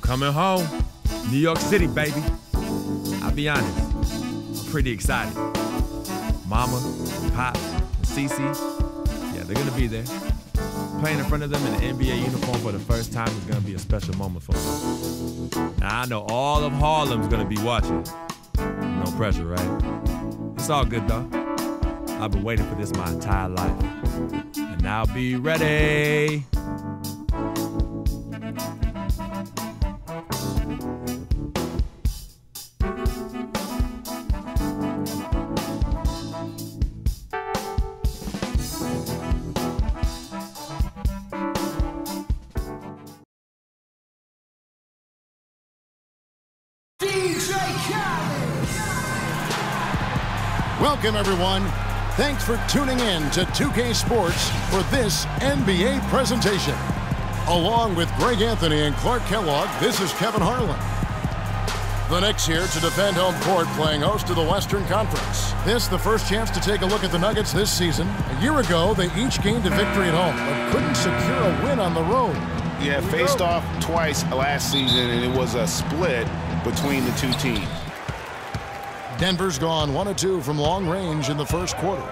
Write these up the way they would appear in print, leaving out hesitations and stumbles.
coming home. New York City, baby. I'll be honest, I'm pretty excited. Mama, Pop, and Cece, yeah, they're gonna be there. Playing in front of them in an NBA uniform for the first time is gonna be a special moment for me. Now I know all of Harlem's gonna be watching. No pressure, right? It's all good though. I've been waiting for this my entire life. And I'll be ready. Welcome, everyone. Thanks for tuning in to 2K Sports for this NBA presentation. Along with Greg Anthony and Clark Kellogg, this is Kevin Harlan. The Knicks here to defend home court, playing host to the Western Conference. This the first chance to take a look at the Nuggets this season. A year ago, they each gained a victory at home, but couldn't secure a win on the road. Yeah, faced off twice last season, and it was a split between the two teams. Denver's gone 1 of 2 from long range in the first quarter.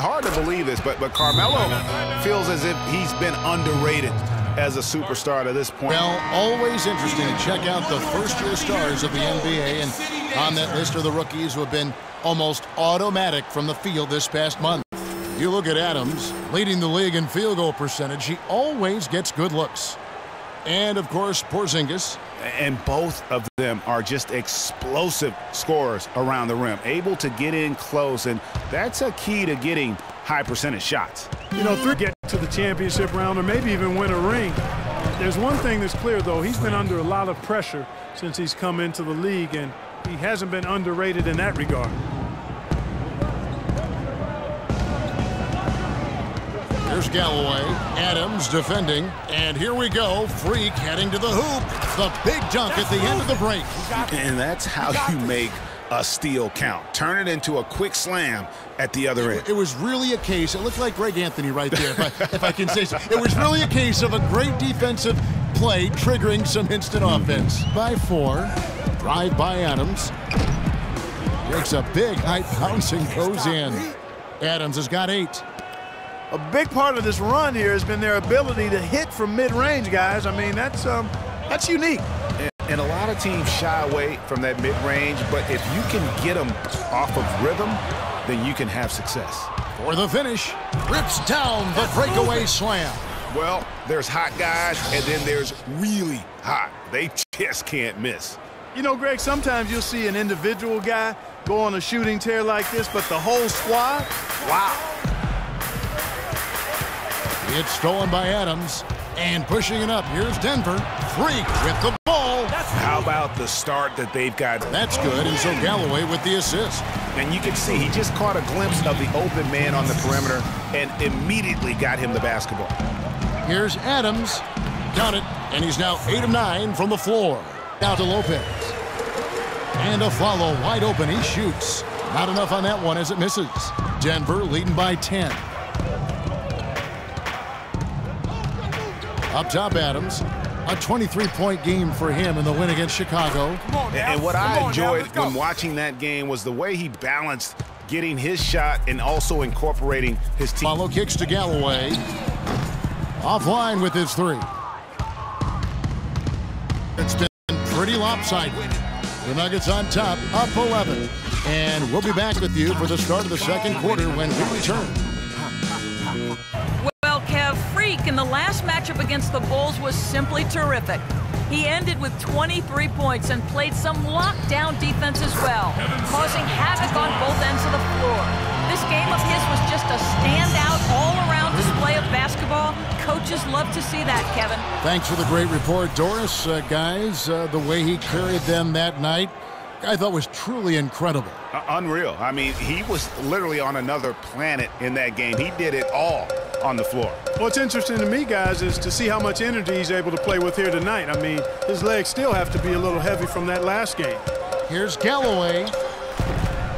Hard to believe this, but Carmelo feels as if he's been underrated as a superstar to this point. Well, always interesting to check out the first-year stars of the NBA, and on that list are the rookies who have been almost automatic from the field this past month. You look at Adams, leading the league in field goal percentage. He always gets good looks. And, of course, Porzingis. And both of them are just explosive scorers around the rim, able to get in close, and that's a key to getting high percentage shots. You know, get to the championship round or maybe even win a ring. There's one thing that's clear, though. He's been under a lot of pressure since he's come into the league, and he hasn't been underrated in that regard. Here's Galloway. Adams defending. And here we go. Freak heading to the hoop. The big dunk at the end of the break. And that's how you make a steal count. Turn it into a quick slam at the other end. It was really a case. It looked like Greg Anthony right there, if I can say so. It was really a case of a great defensive play triggering some instant offense. By 4. Drive by Adams. Takes a big height bounce and goes in. Adams has got 8. A big part of this run here has been their ability to hit from mid-range, guys. I mean, that's unique. And a lot of teams shy away from that mid-range, but if you can get them off of rhythm, then you can have success. For the finish, rips down the breakaway slam. Well, there's hot guys, and then there's really hot. They just can't miss. You know, Greg, sometimes you'll see an individual guy go on a shooting tear like this, but the whole squad, wow. It's stolen by Adams, and pushing it up. Here's Denver. Freak with the ball. How about the start that they've got? That's good, and so Galloway with the assist. And you can see he just caught a glimpse of the open man on the perimeter and immediately got him the basketball. Here's Adams. Count it, and he's now 8 of 9 from the floor. Now to Lopez. And a follow wide open. He shoots. Not enough on that one as it misses. Denver leading by 10. Up top, Adams. A 23-point game for him in the win against Chicago. And what I enjoyed when watching that game was the way he balanced getting his shot and also incorporating his team. Follow kicks to Galloway. Offline with his 3. It's been pretty lopsided. The Nuggets on top, up 11. And we'll be back with you for the start of the second quarter when we return. Well, Kev, Freak in the last matchup against the Bulls was simply terrific. He ended with 23 points and played some lockdown defense as well, causing havoc on both ends of the floor. This game of his was just a standout all-around display of basketball. Coaches love to see that, Kevin. Thanks for the great report, Doris. Guys, the way he carried them that night, I thought was truly incredible. Unreal. I mean, he was literally on another planet in that game. He did it all on the floor. What's interesting to me, guys, is to see how much energy he's able to play with here tonight. I mean, his legs still have to be a little heavy from that last game. Here's Galloway.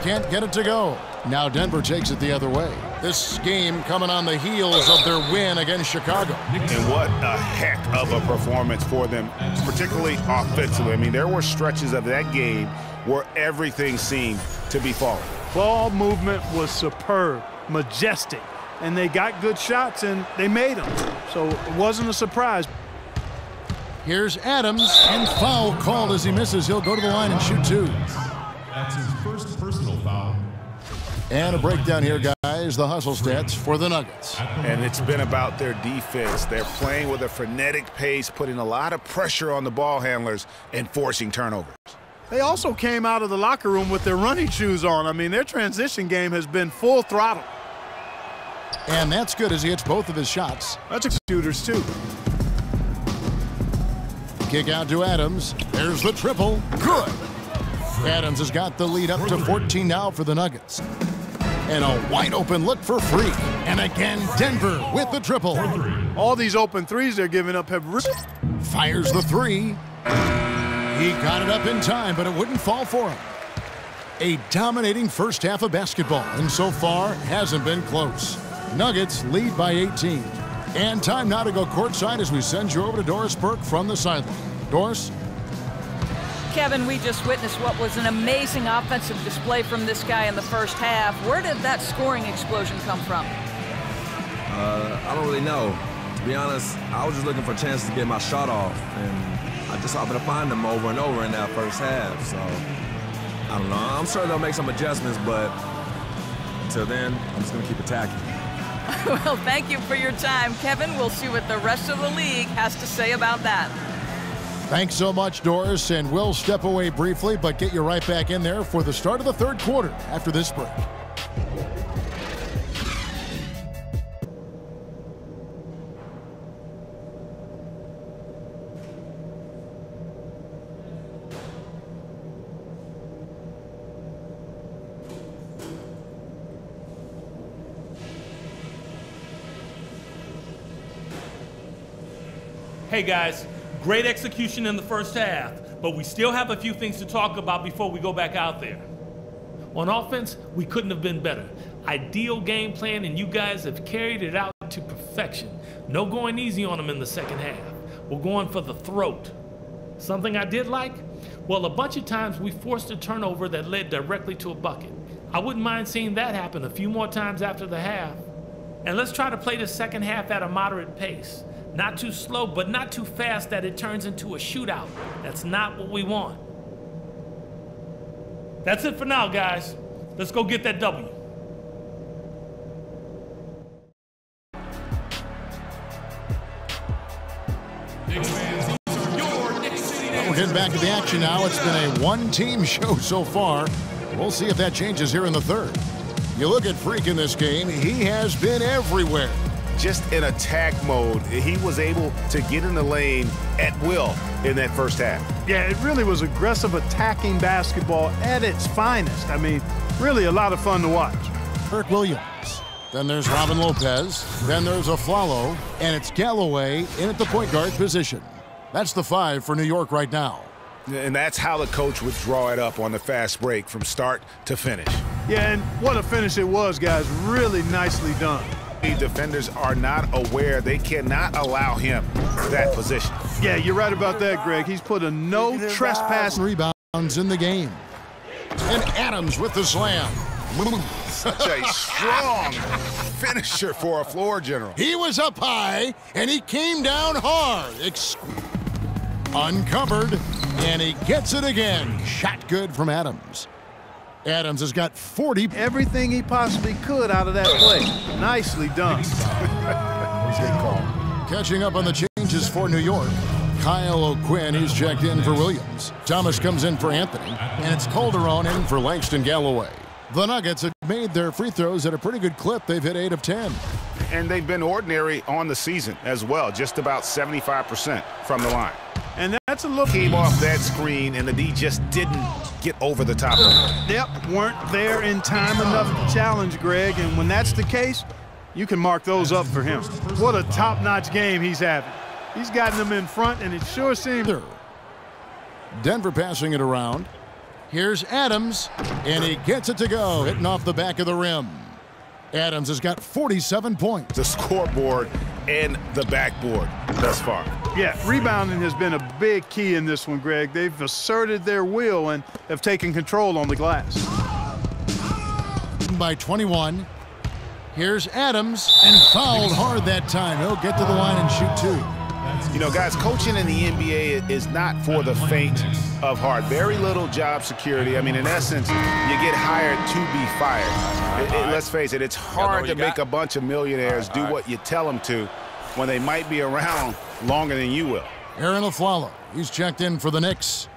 Can't get it to go. Now Denver takes it the other way. This game coming on the heels of their win against Chicago. And what a heck of a performance for them, particularly offensively. I mean, there were stretches of that game where everything seemed to be falling. Ball movement was superb, majestic, and they got good shots and they made them. So it wasn't a surprise. Here's Adams, and foul called as he misses. He'll go to the line and shoot two. That's his first personal foul. And a breakdown here, guys. The hustle stats for the Nuggets. And it's been about their defense. They're playing with a frenetic pace, putting a lot of pressure on the ball handlers and forcing turnovers. They also came out of the locker room with their running shoes on. I mean, their transition game has been full throttle. And that's good as he hits both of his shots. That's a shooters, too. Kick out to Adams. There's the triple. Good. Adams has got the lead up to 14 now for the Nuggets. And a wide open look for Freak. And again, Denver with the triple. All these open threes they're giving up have... Fires the three. He got it up in time, but it wouldn't fall for him. A dominating first half of basketball, and so far hasn't been close. Nuggets lead by 18. And time now to go courtside as we send you over to Doris Burke from the sideline. Doris? Kevin, we just witnessed what was an amazing offensive display from this guy in the first half. Where did that scoring explosion come from? I don't really know. To be honest, I was just looking for chances to get my shot off, and I just happened to find them over and over in that first half. So, I don't know. I'm sure they'll make some adjustments, but until then, I'm just going to keep attacking. Well, thank you for your time, Kevin. We'll see what the rest of the league has to say about that. Thanks so much, Doris, and we'll step away briefly, but get you right back in there for the start of the third quarter after this break. Hey guys, great execution in the first half, but we still have a few things to talk about before we go back out there. On offense, we couldn't have been better. Ideal game plan, and you guys have carried it out to perfection. No going easy on them in the second half. We're going for the throat. Something I did like? Well, a bunch of times we forced a turnover that led directly to a bucket. I wouldn't mind seeing that happen a few more times after the half. And let's try to play the second half at a moderate pace. Not too slow, but not too fast that it turns into a shootout. That's not what we want. That's it for now, guys. Let's go get that W. We're getting back to the action now. It's been a one-team show so far. We'll see if that changes here in the third. You look at Freak in this game, he has been everywhere. Just in attack mode, he was able to get in the lane at will in that first half. Yeah, it really was aggressive attacking basketball at its finest. I mean, really a lot of fun to watch. Kirk Williams. Then there's Robin Lopez. Then there's Aflalo. And it's Galloway in at the point guard position. That's the 5 for New York right now. And that's how the coach would draw it up on the fast break from start to finish. Yeah, and what a finish it was, guys. Really nicely done. Defenders are not aware. They cannot allow him that position. Yeah, you're right about that, Greg. He's put a no trespass rebounds in the game. And Adams with the slam. Such a strong finisher for a floor general. He was up high, and he came down hard. Uncovered, and he gets it again. Shot good from Adams. Adams has got 40. Everything he possibly could out of that play. Nicely done. Catching up on the changes for New York. Kyle O'Quinn, he's checked in for Williams. Thomas comes in for Anthony. And it's Calderon in for Langston Galloway. The Nuggets have made their free throws at a pretty good clip. They've hit 8 of 10. And they've been ordinary on the season as well. Just about 75% from the line. And that's a little... Came off that screen, and the D just didn't get over the top of it. Yep, weren't there in time enough to challenge Greg. And when that's the case, you can mark those up for him. What a top-notch game he's having. He's gotten them in front, and it sure seems... Denver passing it around. Here's Adams, and he gets it to go, hitting off the back of the rim. Adams has got 47 points. The scoreboard and the backboard thus far. Yeah, rebounding has been a big key in this one, Greg. They've asserted their will and have taken control on the glass. By 21. Here's Adams, and fouled hard that time. He'll get to the line and shoot 2. You know, guys, coaching in the NBA is not for the faint of heart. Very little job security. I mean, in essence, you get hired to be fired. Let's face it, it's hard to make a bunch of millionaires do what you tell them to when they might be around longer than you will. Aaron Aflalo, he's checked in for the Knicks.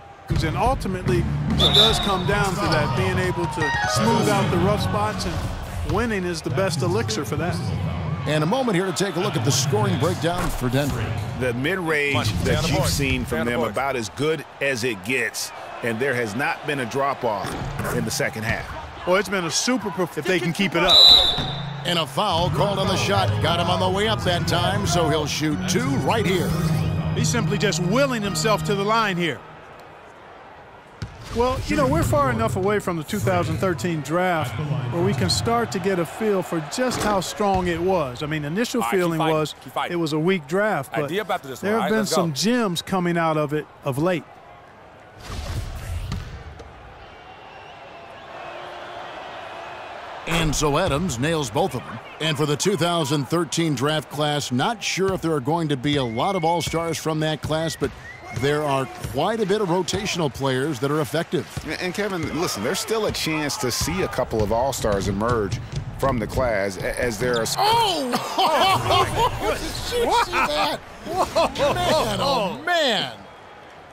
And ultimately, it does come down to that, being able to smooth out the rough spots, and winning is the best elixir for that. And a moment here to take a look at the scoring breakdown for Denver. The mid-range that you've seen from them about as good as it gets, and there has not been a drop-off in the second half. Well, it's been a super performance if they can keep it up. And a foul called on the shot. Got him on the way up that time, so he'll shoot 2 right here. He's simply just willing himself to the line here. Well, you know, we're far enough away from the 2013 draft where we can start to get a feel for just how strong it was. I mean, initial feeling was it was a weak draft, but there have been some gems coming out of it of late. And so Adams nails both of them. And for the 2013 draft class, not sure if there are going to be a lot of all-stars from that class, but there are quite a bit of rotational players that are effective. And Kevin, listen, there's still a chance to see a couple of all-stars emerge from the class as there are... Oh! Did you see that? Man, oh, man.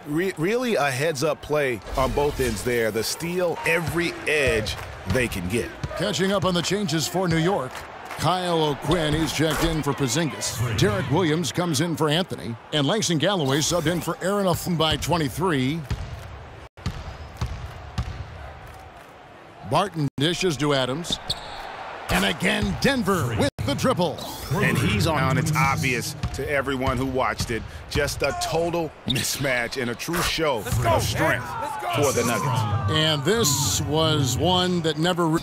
Really a heads-up play on both ends there. The steal, every edge they can get. Catching up on the changes for New York. Kyle O'Quinn, he's checked in for Porzingis. Derek Williams comes in for Anthony. And Langston Galloway subbed in for Aaron Aflalo by 23. Barton dishes to Adams. And again, Denver with the triple. And he's on. It's obvious to everyone who watched it. Just a total mismatch and a true show of strength for the Nuggets. And this was one that never...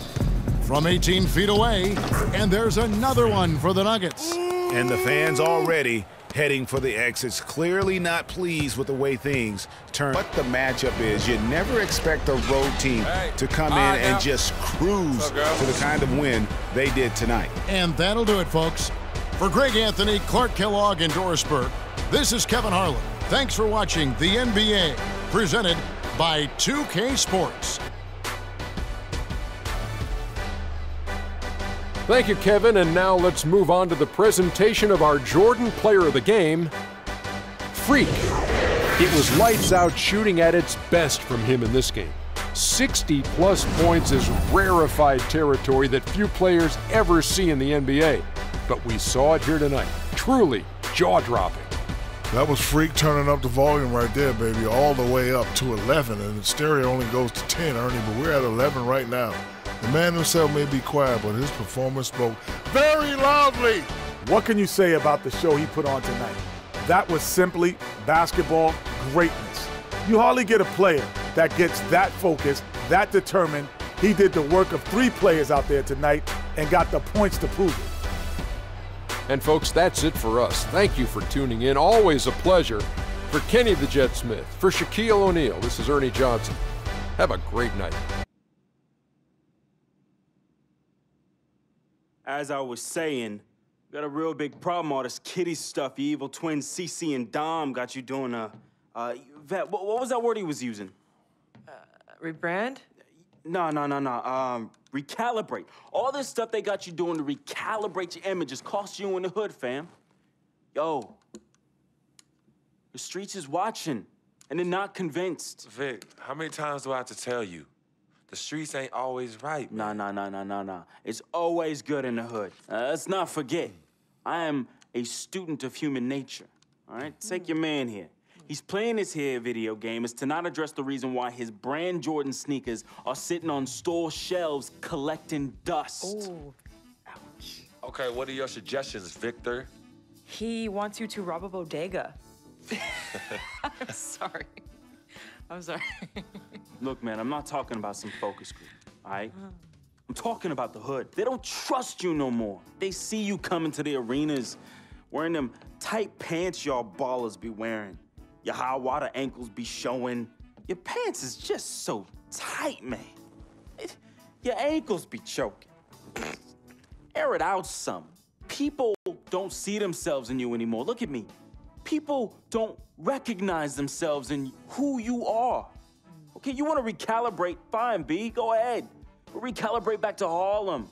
From 18 feet away, and there's another one for the Nuggets. And the fans already heading for the exits, clearly not pleased with the way things turn. What the matchup is, you never expect a road team to come in and just cruise to the kind of win they did tonight. And that'll do it, folks. For Greg Anthony, Clark Kellogg, and Doris Burke, this is Kevin Harlan. Thanks for watching the NBA, presented by 2K Sports. Thank you, Kevin, and now let's move on to the presentation of our Jordan Player of the Game, Freak. It was lights out shooting at its best from him in this game. 60-plus points is rarefied territory that few players ever see in the NBA. But we saw it here tonight. Truly jaw-dropping. That was Freak turning up the volume right there, baby, all the way up to 11, and the stereo only goes to 10, Ernie, but we're at 11 right now. The man himself may be quiet, but his performance spoke very loudly. What can you say about the show he put on tonight? That was simply basketball greatness. You hardly get a player that gets that focused, that determined. He did the work of 3 players out there tonight and got the points to prove it. And folks, that's it for us. Thank you for tuning in. Always a pleasure. For Kenny the Jet Smith, for Shaquille O'Neal, this is Ernie Johnson. Have a great night. As I was saying, got a real big problem, all this kitty stuff. Your evil twins, CC and Dom, got you doing Vet, what was that word he was using? Rebrand? No. Recalibrate. All this stuff they got you doing to recalibrate your images cost you in the hood, fam. Yo, the streets is watching, and they're not convinced. Vic, how many times do I have to tell you? The streets ain't always right, man. Nah. It's always good in the hood. Let's not forget, I am a student of human nature, all right? Take your man here. He's playing this here video game is to not address the reason why his brand Jordan sneakers are sitting on store shelves collecting dust. Ooh. Ouch. Okay, what are your suggestions, Victor? He wants you to rob a bodega. I'm sorry. I'm sorry. Look, man, I'm not talking about some focus group, all right? I'm talking about the hood. They don't trust you no more. They see you coming to the arenas wearing them tight pants y'all ballers be wearing. Your high water ankles be showing. Your pants is just so tight, man. Your ankles be choking. Air it out some. People don't see themselves in you anymore. Look at me. People don't recognize themselves in who you are. Okay, you want to recalibrate? Fine, B, go ahead. But recalibrate back to Harlem.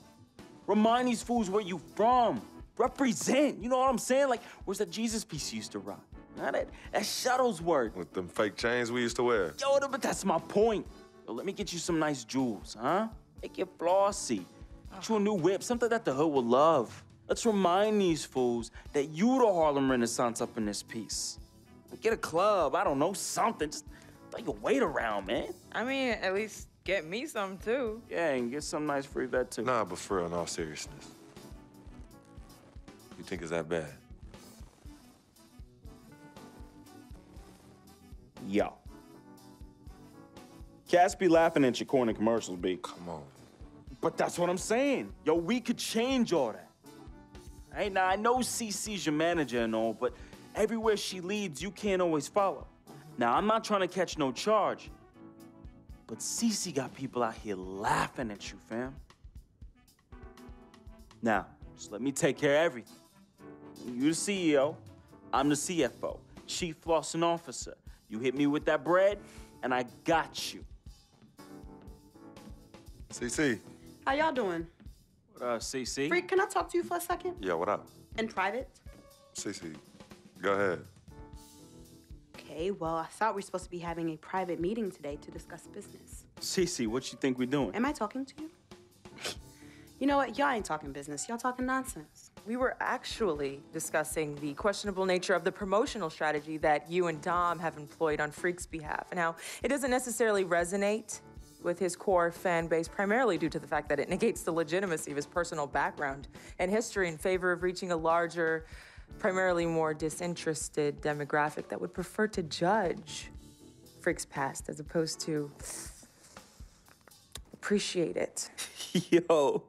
Remind these fools where you from. Represent, you know what I'm saying? Like, where's that Jesus piece you used to rock? Now that Shuttlesworth. With them fake chains we used to wear. Yo, but that's my point. Yo, let me get you some nice jewels, huh? Make you flossy. Get you a new whip, something that the hood will love. Let's remind these fools that you the Harlem Renaissance up in this piece. Get a club, I don't know, something. Just throw your weight around, man. I mean, at least get me some, too. Yeah, and get some nice free vet, too. Nah, but for real, in all seriousness. You think it's that bad? Yo. Cats be laughing at your corny commercials, B. Come on. But that's what I'm saying. Yo, we could change all that. Hey, now, I know CC's your manager and all, but everywhere she leads, you can't always follow. Now, I'm not trying to catch no charge, but CC got people out here laughing at you, fam. Now, just let me take care of everything. You the CEO, I'm the CFO, Chief Flossing Officer. You hit me with that bread, and I got you. CC. How y'all doing? What up, CC? Freak, can I talk to you for a second? Yeah, what up? In private? CC, go ahead. Okay, well, I thought we were supposed to be having a private meeting today to discuss business. CC, what you think we doing? Am I talking to you? You know what? Y'all ain't talking business. Y'all talking nonsense. We were actually discussing the questionable nature of the promotional strategy that you and Dom have employed on Freak's behalf, and how it doesn't necessarily resonate with his core fan base, primarily due to the fact that it negates the legitimacy of his personal background and history in favor of reaching a larger, primarily more disinterested demographic that would prefer to judge Freak's past as opposed to appreciate it. Yo,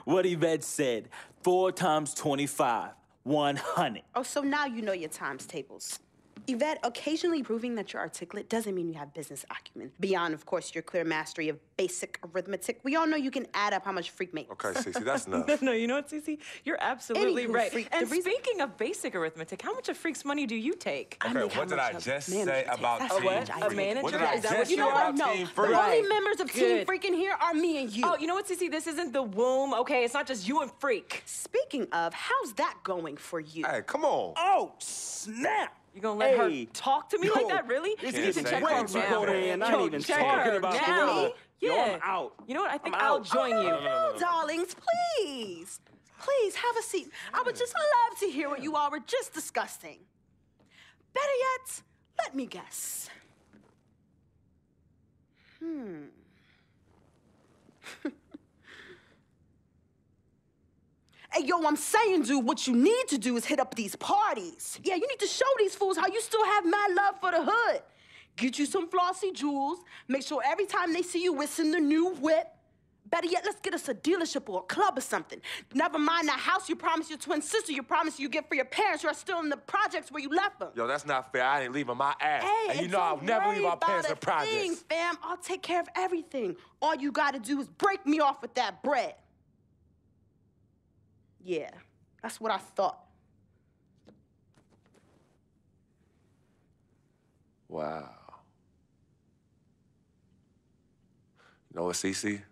what Yvette said, 4 times 25, 100. Oh, so now you know your times tables. Yvette, occasionally proving that you're articulate doesn't mean you have business acumen. Beyond, of course, your clear mastery of basic arithmetic. We all know you can add up how much Freak makes. Okay, Cece, that's enough. No, you know what, Cece? You're absolutely Anywho, right. Freak, And speaking of basic arithmetic, how much of Freak's money do you take? Okay, what did I just say about Team Freak? A manager? What did I Is that just what you say know? about No, Team the Freak? only members of Team Good. Freak in here are me and you. Oh, you know what, Cece? This isn't the womb, okay? It's not just you and Freak. Speaking of, how's that going for you? Hey, come on. Oh, snap. You gonna let her Hey. talk to me like that, really? This You is can way check her too now. cold in here, and I Yo, ain't even check talking her about the now. gorilla. Yo, Yeah. I'm out. You know what? I think I'm I'll out. join you. No, darlings, please. Please, have a seat. I would just love to hear what you all were just discussing. Better yet, let me guess. Hey, yo, I'm saying, dude, what you need to do is hit up these parties. Yeah, you need to show these fools how you still have mad love for the hood. Get you some flossy jewels. Make sure every time they see you whistling the new whip. Better yet, let's get us a dealership or a club or something. Never mind that house you promised your twin sister you promised you get for your parents who are still in the projects where you left them. Yo, that's not fair. I ain't leaving my ass. Hey, and you know I'll never leave our parents in Thing, projects. fam. I'll take care of everything. All you gotta do is break me off with that bread. Yeah, that's what I thought. Wow. You know what, Cece?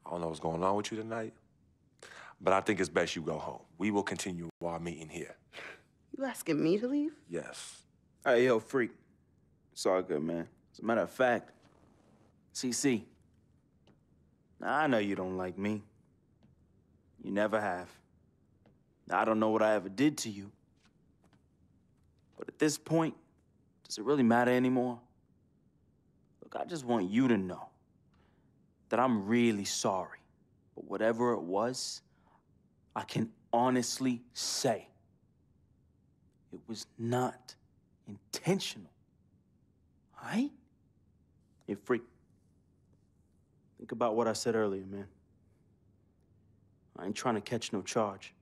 I don't know what's going on with you tonight, but I think it's best you go home. We will continue our meeting here. You asking me to leave? Yes. Hey, yo, Freak. It's all good, man. As a matter of fact, CC, now, I know you don't like me. You never have. Now, I don't know what I ever did to you. But at this point, does it really matter anymore? Look, I just want you to know that I'm really sorry. But whatever it was, I can honestly say it was not intentional. All right? Hey, Freak. Think about what I said earlier, man. I ain't trying to catch no charge.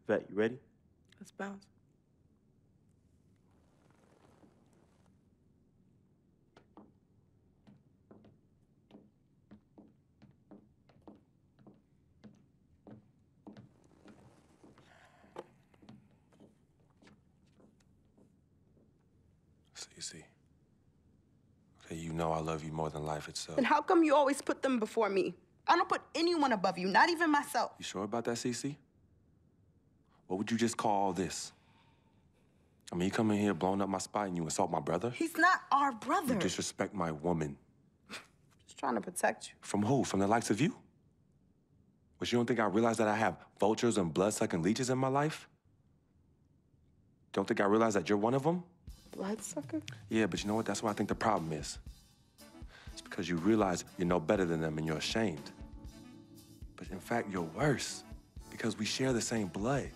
Vet, you ready? Let's bounce. Cece. Okay, you know I love you more than life itself. Then how come you always put them before me? I don't put anyone above you, not even myself. You sure about that, Cece? What would you just call all this? I mean, you come in here blowing up my spot and you insult my brother? He's not our brother. You disrespect my woman. Just trying to protect you. From who? From the likes of you? But you don't think I realize that I have vultures and blood-sucking leeches in my life? Don't think I realize that you're one of them? Bloodsucker? Yeah, but you know what? That's what I think the problem is. It's because you realize you're no better than them and you're ashamed. But in fact, you're worse because we share the same blood.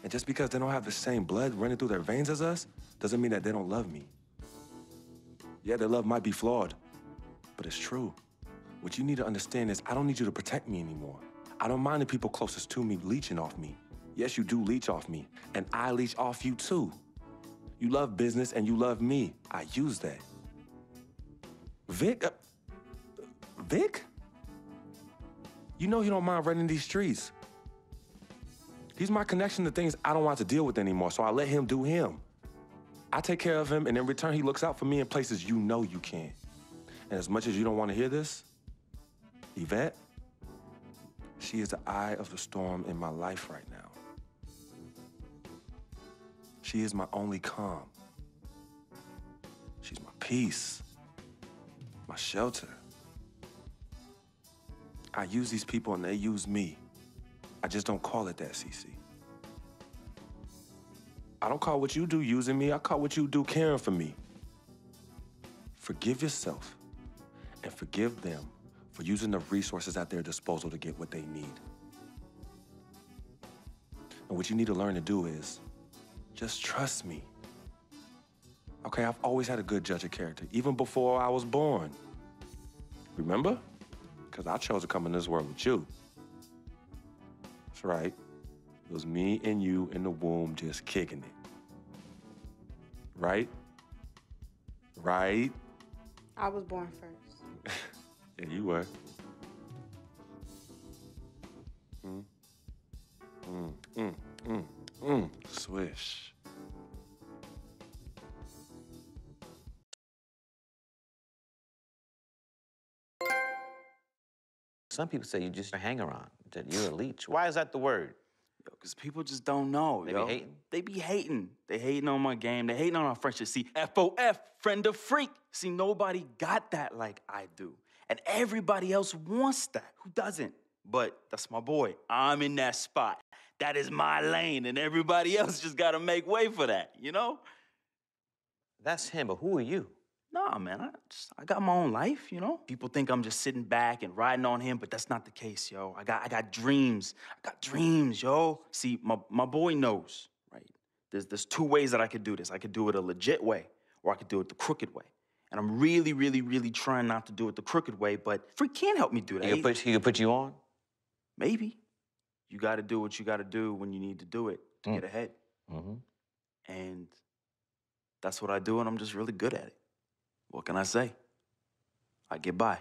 And just because they don't have the same blood running through their veins as us, doesn't mean that they don't love me. Yeah, their love might be flawed, but it's true. What you need to understand is I don't need you to protect me anymore. I don't mind the people closest to me leeching off me. Yes, you do leech off me, and I leech off you too. You love business and you love me. I use that. Vic? Vic? You know he don't mind running these streets. He's my connection to things I don't want to deal with anymore, so I let him do him. I take care of him, and in return, he looks out for me in places you know you can't. And as much as you don't want to hear this, Yvette, she is the eye of the storm in my life right now. She is my only calm. She's my peace, my shelter. I use these people and they use me. I just don't call it that, Cece. I don't call what you do using me. I call what you do caring for me. Forgive yourself and forgive them for using the resources at their disposal to get what they need. And what you need to learn to do is just trust me. Okay, I've always had a good judge of character, even before I was born. Remember? Because I chose to come in this world with you. That's right. It was me and you in the womb just kicking it. Right? Right? I was born first. Yeah, you were. Swish. Some people say you just a hanger-on, that you're a leech. Why is that the word? Yo, because people just don't know, They yo. be hating? They be hating. They hating on my game. They hating on our friendship. See, FOF, friend of freak. See, nobody got that like I do. And everybody else wants that. Who doesn't? But that's my boy. I'm in that spot. That is my lane, and everybody else just gotta make way for that, you know? That's him, but who are you? Nah, man, I got my own life, you know? People think I'm just sitting back and riding on him, but that's not the case, yo. I got dreams. I got dreams, yo. See, my boy knows, right? There's two ways that I could do this. I could do it a legit way, or I could do it the crooked way. And I'm really, really, really trying not to do it the crooked way, but Freak can't help me do that. He could put you on? Maybe. You gotta do what you gotta do when you need to do it to get ahead. And that's what I do, and I'm just really good at it. What can I say? I get by,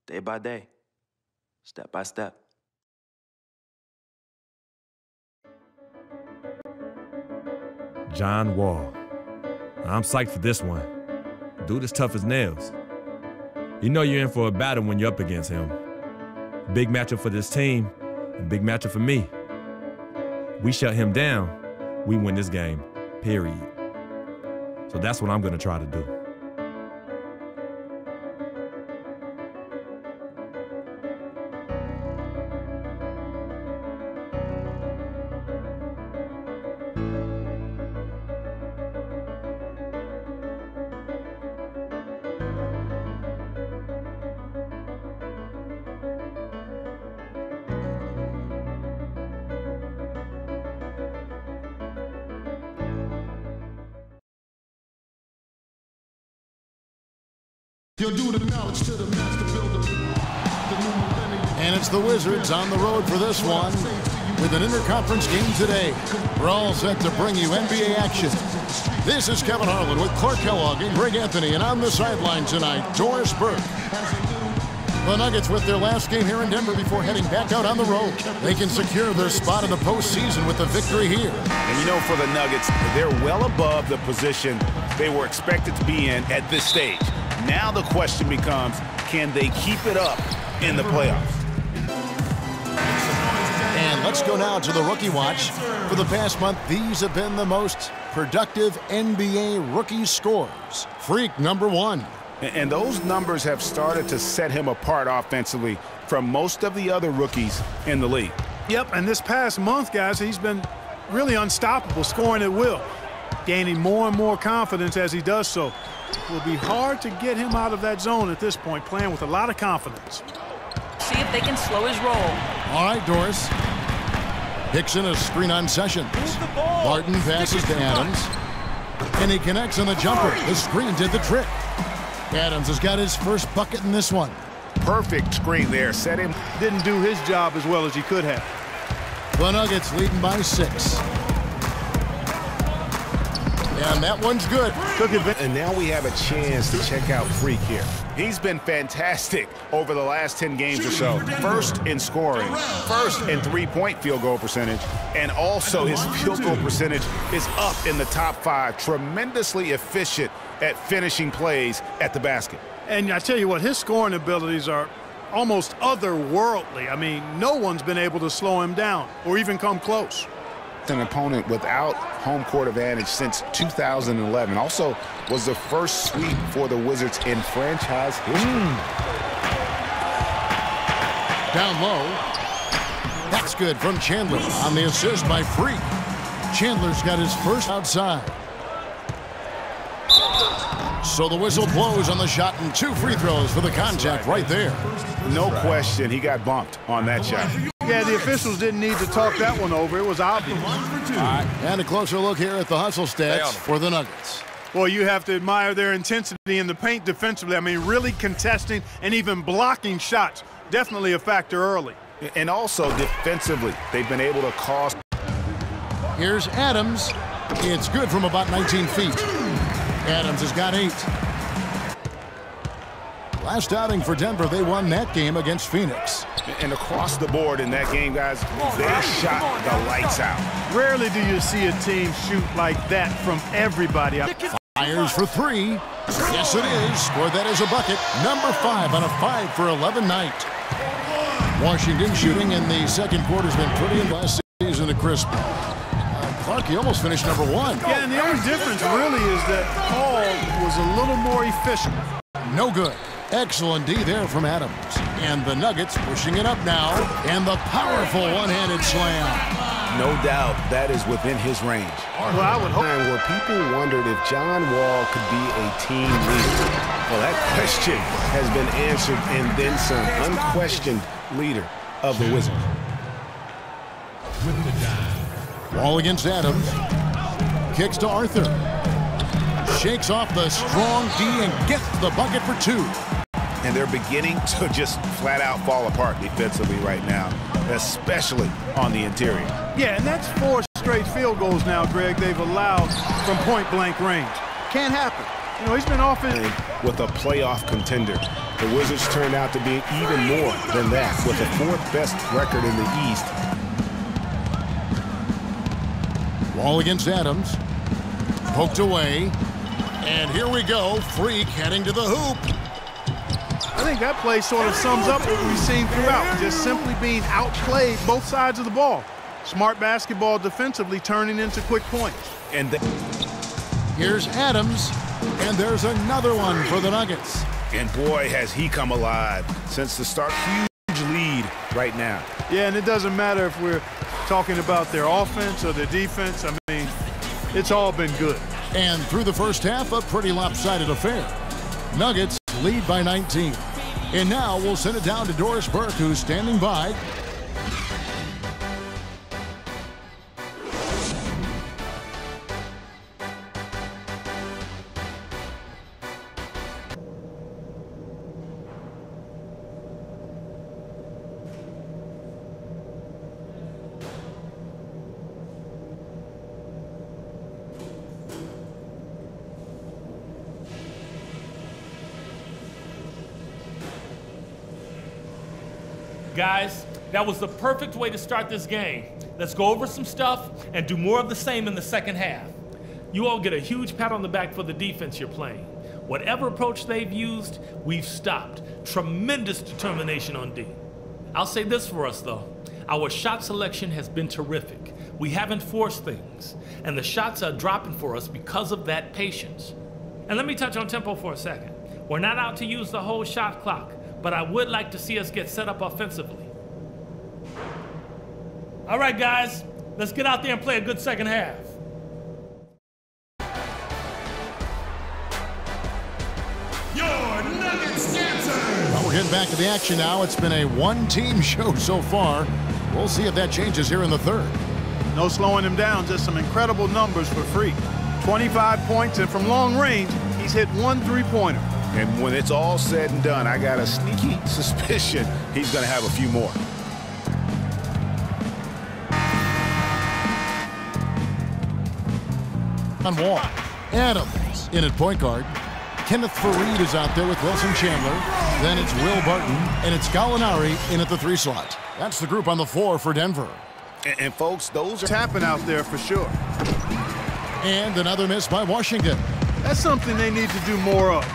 day by day, step by step. John Wall. I'm psyched for this one. Dude is tough as nails. You know you're in for a battle when you're up against him. Big matchup for this team, and big matchup for me. We shut him down, we win this game, period. So that's what I'm gonna try to do. He'll do the knowledge to the master builder. And it's the Wizards on the road for this one with an interconference game today. We're all set to bring you NBA action. This is Kevin Harlan with Clark Kellogg and Greg Anthony, and on the sideline tonight, Doris Burke. The Nuggets with their last game here in Denver before heading back out on the road. They can secure their spot in the postseason with the victory here. And you know, for the Nuggets, they're well above the position they were expected to be in at this stage. Now the question becomes, can they keep it up in the playoffs? And let's go now to the Rookie Watch. For the past month, these have been the most productive NBA rookie scores. Freak number 1. And those numbers have started to set him apart offensively from most of the other rookies in the league. Yep, and this past month, guys, he's been really unstoppable, scoring at will, gaining more and more confidence as he does so. It will be hard to get him out of that zone at this point, playing with a lot of confidence. See if they can slow his roll. All right, Doris. Hickson a screen on Sessions. Barton passes to Adams. And he connects on the jumper. The screen did the trick. Adams has got his first bucket in this one. Perfect screen there. Set him. Didn't do his job as well as he could have. The Nuggets leading by 6. And that one's good. And now we have a chance to check out Freak here. He's been fantastic over the last 10 games or so. First in scoring, first in three-point field goal percentage, and also his field goal percentage is up in the top 5. Tremendously efficient at finishing plays at the basket. And I tell you what, his scoring abilities are almost otherworldly. I mean, no one's been able to slow him down or even come close. An opponent without home court advantage since 2011. Also was the first sweep for the Wizards in franchise history. Down low. That's good from Chandler on the assist by Freak. Chandler's got his first outside. So the whistle blows on the shot and 2 free throws for the contact right there. No question, he got bumped on that shot. Yeah, the officials didn't need to talk that one over. It was obvious. And a closer look here at the hustle stats for the Nuggets. Well, you have to admire their intensity in the paint defensively. I mean, really contesting and even blocking shots. Definitely a factor early. And also defensively, they've been able to cause. Here's Adams. It's good from about 19 feet. Adams has got 8. Last outing for Denver, they won that game against Phoenix. And across the board in that game, guys, they shot the lights out. Rarely do you see a team shoot like that from everybody. Fires for 3. Yes, it is. Scored that as a bucket. Number 5 on a 5 for 11 night. Washington shooting in the second quarter has been pretty in last season at crisp. Clark, he almost finished number 1. Yeah, and the only difference really is that Paul was a little more efficient. No good. Excellent D there from Adams. And the Nuggets pushing it up now. And the powerful one-handed slam. No doubt that is within his range. Well, I would hope. Where people wondered if John Wall could be a team leader. Well, that question has been answered and then some. Unquestioned leader of the Wizards. Wall against Adams. Kicks to Arthur. Shakes off the strong D and gets the bucket for 2. And they're beginning to just flat out fall apart defensively right now, especially on the interior. Yeah, and that's 4 straight field goals now, Greg, they've allowed from point-blank range. Can't happen. You know, he's been off it. With a playoff contender, the Wizards turned out to be even more than that with the 4th best record in the East. Wall against Adams. Poked away. And here we go. Freak heading to the hoop. I think that play sort of sums up what we've seen throughout. Just simply being outplayed both sides of the ball. Smart basketball defensively turning into quick points. And here's Adams. And there's another one for the Nuggets. And boy, has he come alive since the start. Huge lead right now. Yeah, and it doesn't matter if we're talking about their offense or their defense. I mean, it's all been good. And through the first half, a pretty lopsided affair. Nuggets lead by 19. And now we'll send it down to Doris Burke, who's standing by. Guys, that was the perfect way to start this game. Let's go over some stuff and do more of the same in the second half. You all get a huge pat on the back for the defense you're playing. Whatever approach they've used, we've stopped. Tremendous determination on D. I'll say this for us, though. Our shot selection has been terrific. We haven't forced things, and the shots are dropping for us because of that patience. And let me touch on tempo for a second. We're not out to use the whole shot clock, but I would like to see us get set up offensively. All right, guys, let's get out there and play a good second half. Your Nuggets dancer. Well, we're getting back to the action now. It's been a one-team show so far. We'll see if that changes here in the third. No slowing him down, just some incredible numbers for Freak. 25 points, and from long range, he's hit 1 3-pointer. And when it's all said and done, I got a sneaky suspicion he's going to have a few more. On Wall. Adams in at point guard. Kenneth Faried is out there with Wilson Chandler. Then it's Will Barton, and it's Gallinari in at the 3 slot. That's the group on the floor for Denver. And folks, those are tapping out there for sure. And another miss by Washington. That's something they need to do more of.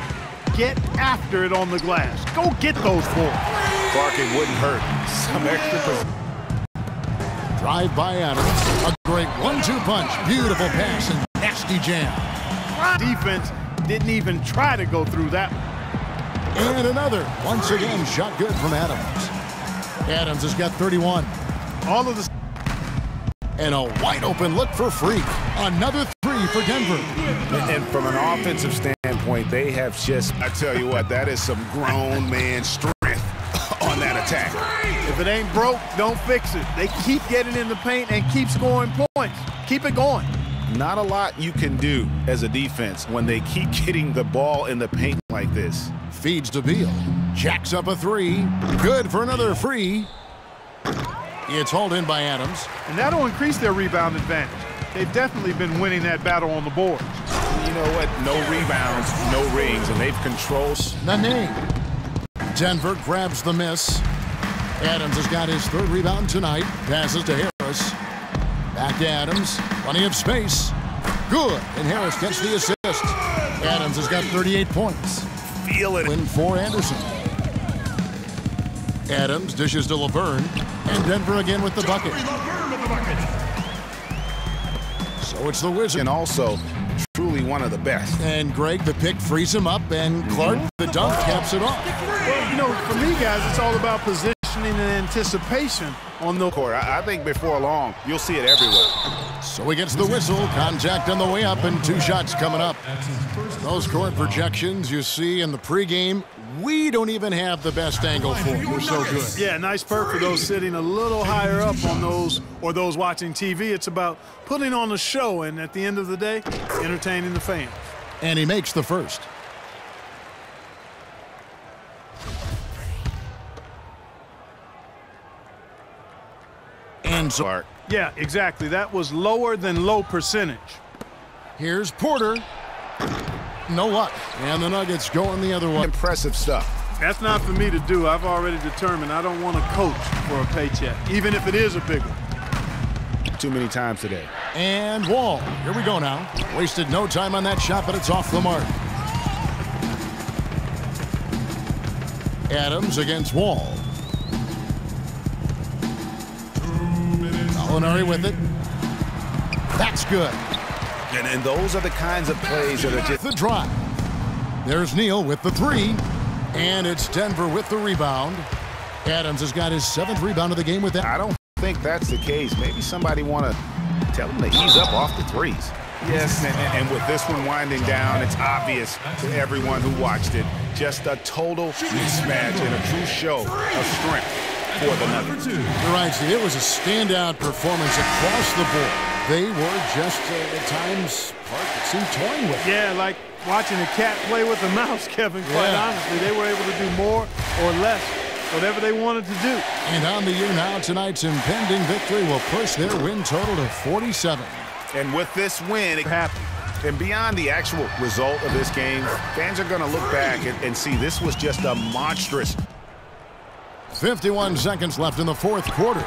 Get after it on the glass. Go get those balls. Clark, it wouldn't hurt. Some extra. Drive by Adams. A great 1-2 punch. Beautiful pass and nasty jam. Defense didn't even try to go through that. And another. Once again, shot good from Adams. Adams has got 31. All of the... And a wide open look for Freak. Another 3 for Denver. And from an offensive standpoint, they have just, I tell you what, that is some grown man strength on that attack. If it ain't broke, don't fix it. They keep getting in the paint and keep scoring points. Keep it going. Not a lot you can do as a defense when they keep getting the ball in the paint like this. Feeds to Beal. Jacks up a 3. Good for another free. It's hauled in by Adams. And that'll increase their rebound advantage. They've definitely been winning that battle on the boards. You know what? No rebounds, no rings, and they've controlled. Nene. Denver grabs the miss. Adams has got his 3rd rebound tonight. Passes to Harris. Back to Adams. Plenty of space. Good. And Harris gets the assist. Adams has got 38 points. Feel it. Win for Anderson. Adams dishes to Laverne. And Denver again with the bucket. So it's the Wizards. And also, truly one of the best. And Greg, the pick, frees him up. And Clark, the dunk, caps it off. Well, you know, for me, guys, it's all about positioning and anticipation on the court. I think before long, you'll see it everywhere. So he gets the whistle. Contact on the way up and 2 shots coming up. Those court projections you see in the pregame, we don't even have the best angle for them. We're so good. Yeah, nice perk for those sitting a little higher up on those or those watching TV. It's about putting on a show and at the end of the day, entertaining the fans. And he makes the first. And so, yeah, exactly. That was lower than low percentage. Here's Porter. No luck. And the Nuggets going the other way. Impressive stuff. That's not for me to do. I've already determined I don't want to coach for a paycheck, even if it is a big one. Too many times today. And Wall. Here we go now. Wasted no time on that shot, but it's off the mark. Adams against Wall. Gallinari with it. That's good. And those are the kinds of plays that are just the drive. There's Neal with the 3. And it's Denver with the rebound. Adams has got his 7th rebound of the game with that. I don't think that's the case. Maybe somebody want to tell him to ease up off the 3s. Yes, and with this one winding down, it's obvious to everyone who watched it. Just a total mismatch and a true show of strength for the Nuggets. You're right, Steve. It was a standout performance across the board. They were just, at times, it seemed toying with it. Yeah, like watching a cat play with a mouse, Kevin, quite honestly. They were able to do more or less, whatever they wanted to do. And on the year now, tonight's impending victory will push their win total to 47. And with this win, it happened. And beyond the actual result of this game, fans are going to look back and see this was just a monstrous 51 seconds left in the fourth quarter.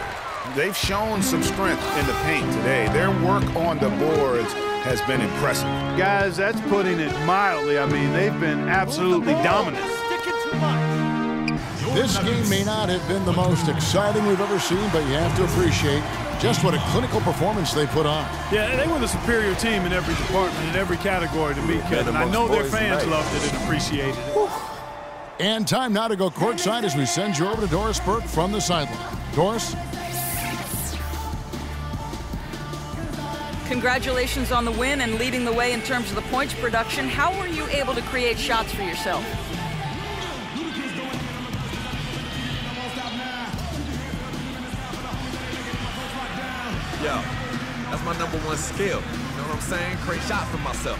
They've shown some strength in the paint today. Their work on the boards has been impressive. Guys, that's putting it mildly. I mean, they've been absolutely dominant. This game may not have been the most exciting we've ever seen, but you have to appreciate just what a clinical performance they put on. Yeah, they were the superior team in every department, in every category to me, Kevin. I know their fans loved it and appreciated it. And time now to go courtside as we send you over to Doris Burke from the sideline. Doris? Congratulations on the win and leading the way in terms of the points production. How were you able to create shots for yourself? Yo, that's my number one skill. You know what I'm saying? Create shots for myself.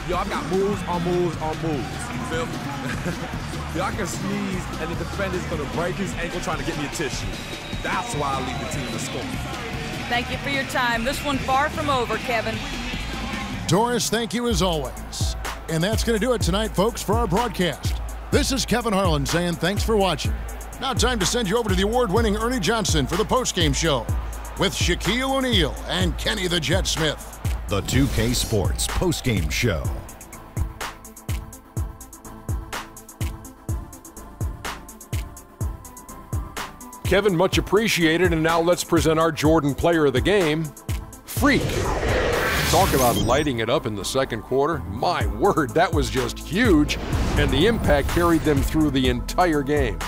Yo, I've got moves on moves on moves. You feel me? Yo, I can sneeze and the defender's gonna break his ankle trying to get me a tissue. That's why I lead the team to score. Thank you for your time. This one far from over, Kevin. Doris, thank you as always. And that's going to do it tonight, folks, for our broadcast. This is Kevin Harlan saying thanks for watching. Now time to send you over to the award-winning Ernie Johnson for the postgame show with Shaquille O'Neal and Kenny the Jet Smith. The 2K Sports postgame show. Kevin, much appreciated, and now let's present our Jordan Player of the Game, Freak. Talk about lighting it up in the second quarter. My word, that was just huge, and the impact carried them through the entire game.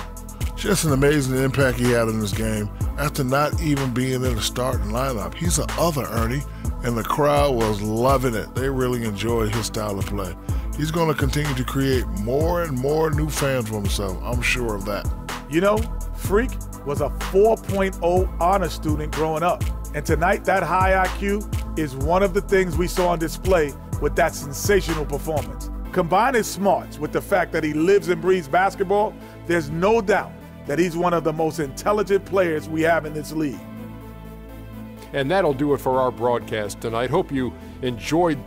Just an amazing impact he had in this game after not even being in the starting lineup. He's an other Ernie, and the crowd was loving it. They really enjoyed his style of play. He's going to continue to create more and more new fans for himself. I'm sure of that. You know, Freak was a 4.0 honor student growing up. And tonight, that high IQ is one of the things we saw on display with that sensational performance. Combine his smarts with the fact that he lives and breathes basketball, there's no doubt that he's one of the most intelligent players we have in this league. And that'll do it for our broadcast tonight. Hope you enjoyed